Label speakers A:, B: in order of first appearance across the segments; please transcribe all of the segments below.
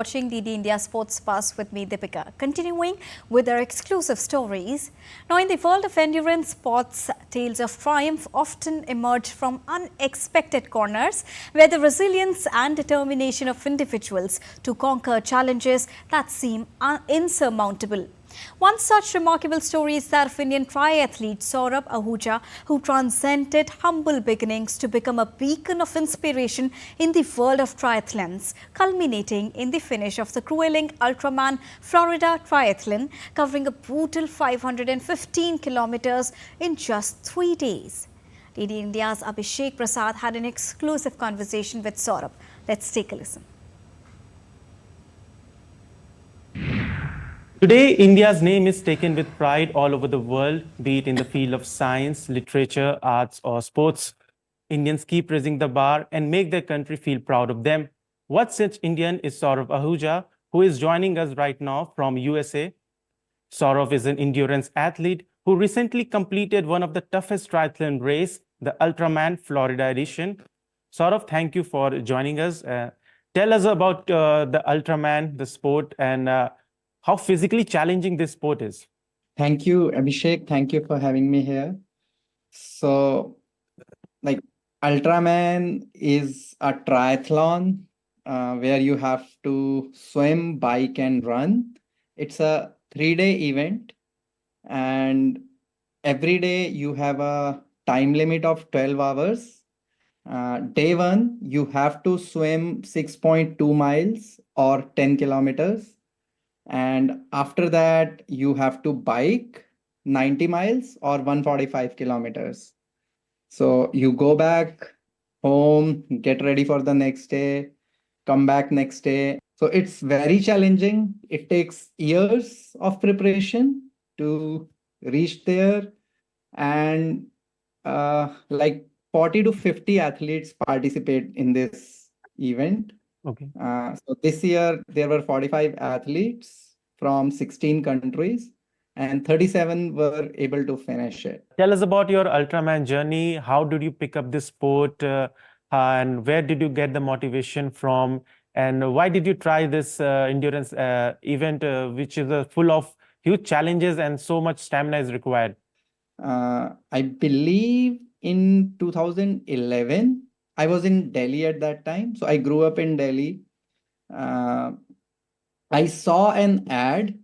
A: Watching DD India Sports Pass with me, Deepika. Continuing with our exclusive stories. Now, in the world of endurance sports, tales of triumph often emerge from unexpected corners, where the resilience and determination of individuals to conquer challenges that seem insurmountable. One such remarkable story is that of Indian triathlete Saurabh Ahuja, who transcended humble beginnings to become a beacon of inspiration in the world of triathlons, culminating in the finish of the grueling Ultraman Florida Triathlon, covering a brutal 515 kilometers in just 3 days. DD India's Abhishek Prasad had an exclusive conversation with Saurabh. Let's take a listen.
B: Today, India's name is taken with pride all over the world, be it in the field of science, literature, arts, or sports. Indians keep raising the bar and make their country feel proud of them. What such Indian is Saurabh Ahuja, who is joining us right now from USA. Saurabh is an endurance athlete who recently completed one of the toughest triathlon race, the Ultraman Florida edition. Saurabh, thank you for joining us. Tell us about the Ultraman, the sport, and how physically challenging this sport is.
C: Thank you, Abhishek. Thank you for having me here. So, Ultraman is a triathlon where you have to swim, bike, and run. It's a 3-day event, and every day you have a time limit of 12 hours. Day one, you have to swim 6.2 miles or 10 kilometers. And after that, you have to bike 90 miles or 145 kilometers. So you go back home, get ready for the next day, come back next day. So it's very challenging. It takes years of preparation to reach there. And 40 to 50 athletes participate in this event.
B: Okay.
C: So this year, there were 45 athletes from 16 countries, and 37 were able to finish it.
B: Tell us about your Ultraman journey. How did you pick up this sport, and where did you get the motivation from? And why did you try this endurance event, which is full of huge challenges and so much stamina is required?
C: I believe in 2011, I was in Delhi at that time. So I grew up in Delhi. I saw an ad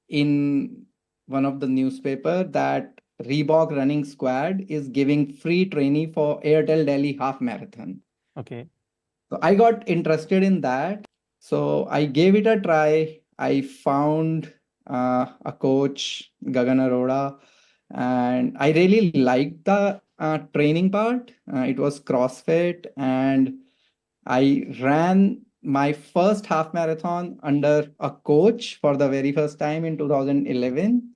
C: in one of the newspaper that Reebok Running Squad is giving free training for Airtel Delhi half marathon.
B: Okay.
C: So I got interested in that. So I gave it a try. I found a coach, Gagan Arora, and I really liked the training part. It was CrossFit, and I ran my first half marathon under a coach for the very first time in 2011.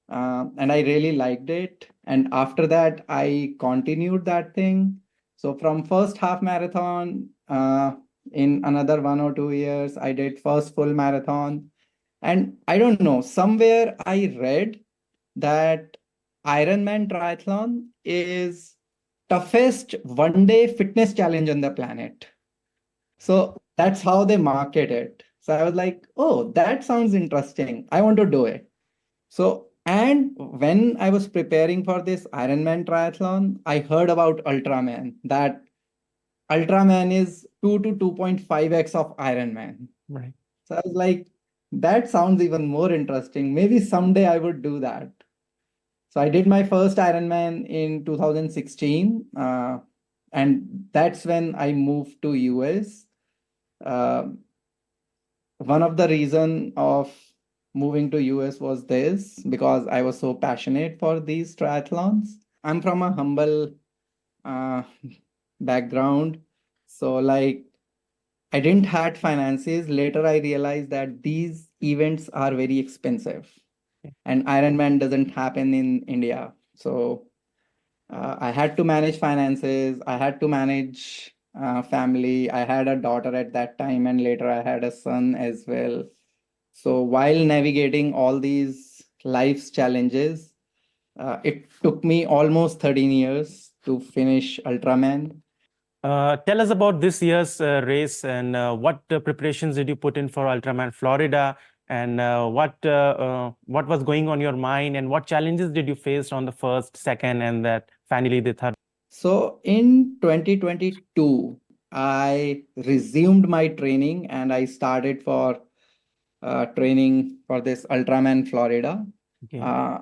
C: And I really liked it. And after that, I continued that thing. So from first half marathon, in another 1 or 2 years, I did first full marathon. And I don't know, somewhere I read that Ironman triathlon is toughest one-day fitness challenge on the planet. So that's how they market it. So I was like, oh, that sounds interesting. I want to do it. So, and when I was preparing for this Ironman triathlon, I heard about Ultraman, that Ultraman is 2 to 2.5x of Ironman.
B: Right.
C: So I was like, that sounds even more interesting. Maybe someday I would do that. So I did my first Ironman in 2016. And that's when I moved to US. One of the reason of moving to US was this, because I was so passionate for these triathlons. I'm from a humble background. So I didn't had finances. Later, I realized that these events are very expensive, and Ironman doesn't happen in India. So I had to manage finances. I had to manage family. I had a daughter at that time, and later I had a son as well. So while navigating all these life's challenges, it took me almost 13 years to finish Ultraman.
B: Tell us about this year's race and what preparations did you put in for Ultraman Florida, and what was going on your mind, and what challenges did you face on the first, second, and that finally the third?
C: So in 2022, I resumed my training and I started for training for this Ultraman Florida
B: Okay.
C: uh,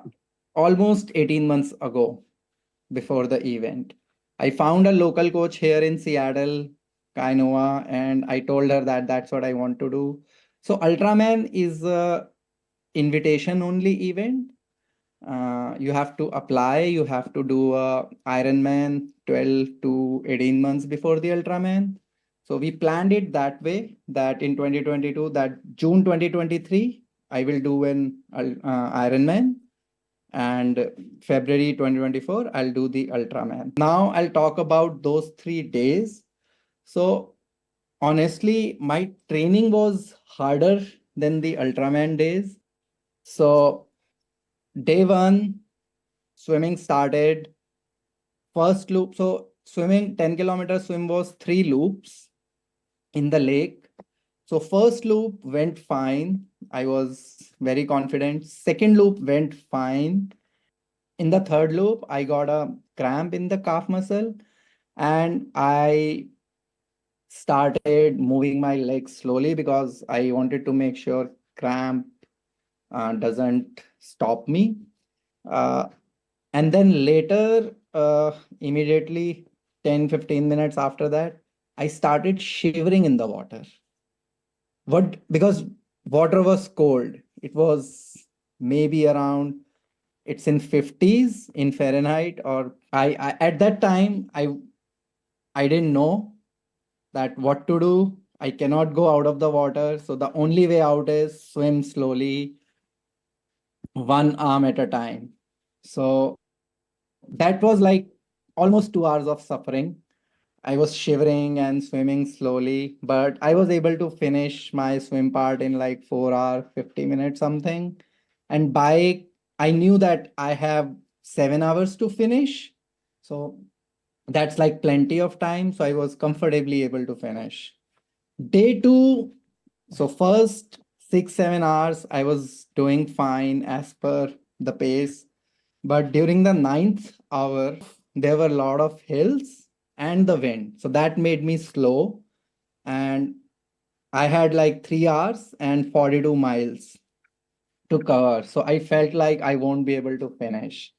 C: almost 18 months ago before the event. I found a local coach here in Seattle, Kainoa, and I told her that that's what I want to do. So Ultraman is a invitation only event. You have to apply, you have to do a Ironman 12 to 18 months before the Ultraman. So we planned it that way that in 2022, that June 2023, I will do an Ironman, and February 2024, I'll do the Ultraman. Now I'll talk about those 3 days. So honestly, my training was harder than the Ultraman days. So day one, swimming started. First loop. So swimming, 10-kilometer swim was 3 loops in the lake. So first loop went fine. I was very confident. Second loop went fine. In the third loop, I got a cramp in the calf muscle and I started moving my legs slowly because I wanted to make sure cramp doesn't stop me. Uh, and then later, immediately 10-15 minutes after that, I started shivering in the water. Because water was cold. It was maybe around, it's in 50s in Fahrenheit, or I at that time I didn't know that what to do. I cannot go out of the water. So the only way out is swim slowly, one arm at a time. So that was like almost 2 hours of suffering. I was shivering and swimming slowly, but I was able to finish my swim part in like 4 hours, 50 minutes, something. And bike, I knew that I have 7 hours to finish. So that's like plenty of time. So I was comfortably able to finish. Day two, so first 6-7 hours, I was doing fine as per the pace. But during the ninth hour, there were a lot of hills and the wind. So that made me slow. And I had like 3 hours and 42 miles to cover. So I felt like I won't be able to finish.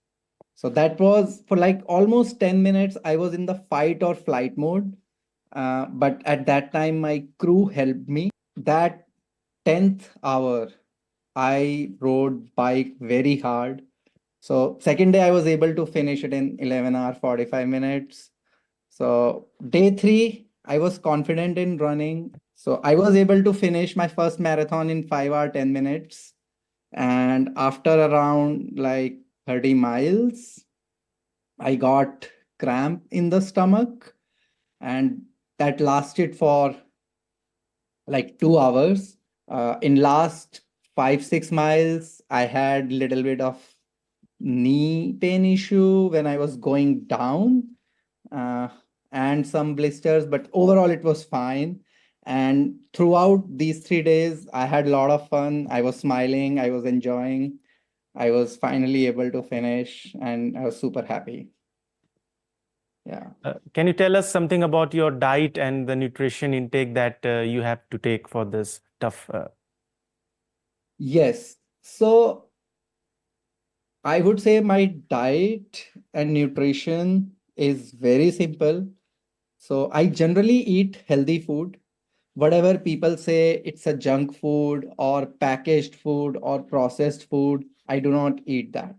C: So that was for like almost 10 minutes. I was in the fight or flight mode. But at that time, my crew helped me. That 10th hour, I rode bike very hard. So second day, I was able to finish it in 11 hours, 45 minutes. So day three, I was confident in running. So I was able to finish my first marathon in 5 hours, 10 minutes. And after around like 30 miles, I got cramp in the stomach, and that lasted for like 2 hours. In last 5-6 miles, I had little bit of knee pain issue when I was going down, uh, and some blisters, but overall it was fine. And throughout these 3 days, I had a lot of fun. I was smiling, I was enjoying. I was finally able to finish, and I was super happy. Yeah.
B: Can you tell us something about your diet and the nutrition intake that you have to take for this tough?
C: Yes. So I would say my diet and nutrition is very simple. So I generally eat healthy food. Whatever people say it's a junk food or packaged food or processed food, I do not eat that.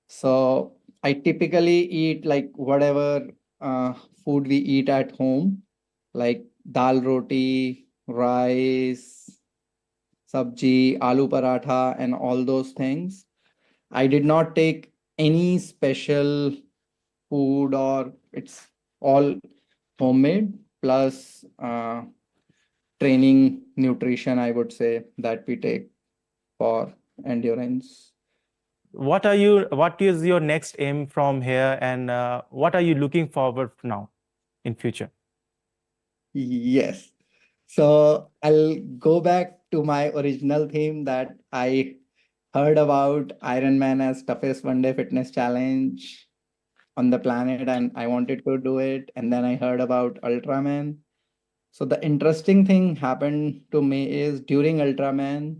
C: So I typically eat like whatever food we eat at home, like dal roti, rice, sabji, aloo paratha, and all those things. I did not take any special food, or it's all homemade plus training nutrition, I would say, that we take for endurance.
B: What is your next aim from here, and what are you looking forward now? in future?
C: Yes. So I'll go back to my original theme that I heard about Ironman as toughest one day fitness challenge on the planet, and I wanted to do it. And then I heard about Ultraman. So the interesting thing happened to me is during Ultraman,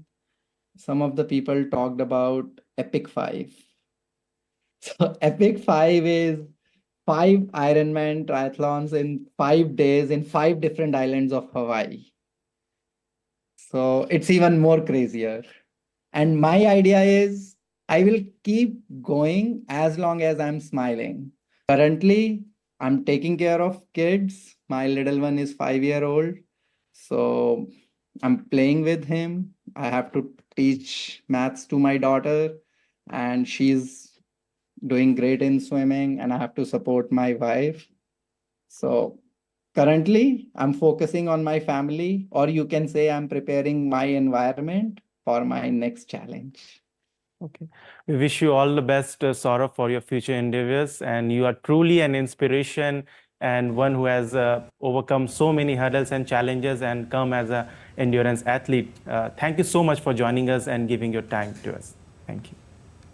C: some of the people talked about Epic 5. So Epic 5 is 5 Ironman triathlons in 5 days in 5 different islands of Hawaii. So it's even more crazier. And my idea is I will keep going as long as I'm smiling. Currently, I'm taking care of kids. My little one is 5 year old. So I'm playing with him. I have to teach maths to my daughter, and she's doing great in swimming, and I have to support my wife. So currently, I'm focusing on my family, or you can say I'm preparing my environment for my next challenge.
B: Okay. We wish you all the best, Saurabh, for your future endeavors. And you are truly an inspiration and one who has overcome so many hurdles and challenges and come as an endurance athlete. Thank you so much for joining us and giving your time to us. Thank you.